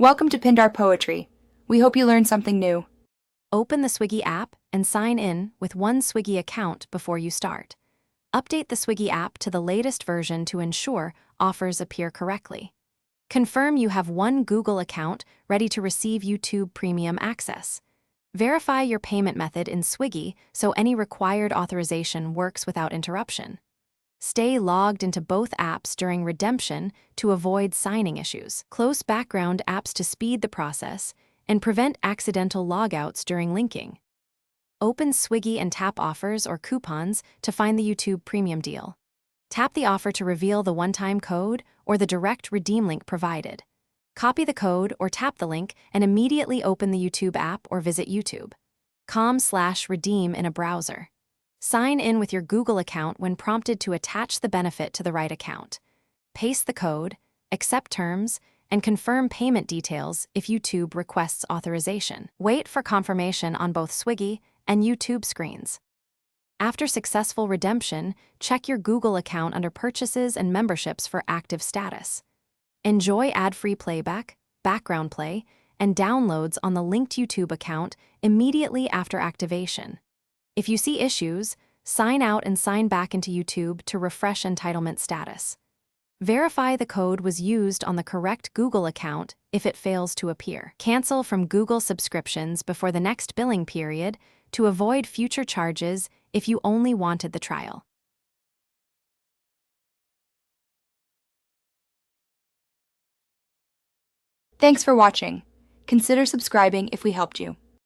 Welcome to Pindar Poetry. We hope you learned something new. Open the Swiggy app and sign in with one Swiggy account before you start. Update the Swiggy app to the latest version to ensure offers appear correctly. Confirm you have one Google account ready to receive YouTube Premium access. Verify your payment method in Swiggy so any required authorization works without interruption. Stay logged into both apps during redemption to avoid signing issues. Close background apps to speed the process and prevent accidental logouts during linking. Open Swiggy and tap offers or coupons to find the YouTube Premium deal. Tap the offer to reveal the one-time code or the direct redeem link provided. Copy the code or tap the link and immediately open the YouTube app or visit YouTube.com/redeem in a browser. Sign in with your Google account when prompted to attach the benefit to the right account. Paste the code, accept terms, and confirm payment details if YouTube requests authorization. Wait for confirmation on both Swiggy and YouTube screens. After successful redemption, check your Google account under Purchases and Memberships for active status. Enjoy ad-free playback, background play, and downloads on the linked YouTube account immediately after activation. If you see issues, sign out and sign back into YouTube to refresh entitlement status. Verify the code was used on the correct Google account if it fails to appear. Cancel from Google subscriptions before the next billing period to avoid future charges if you only wanted the trial. Thanks for watching. Consider subscribing if we helped you.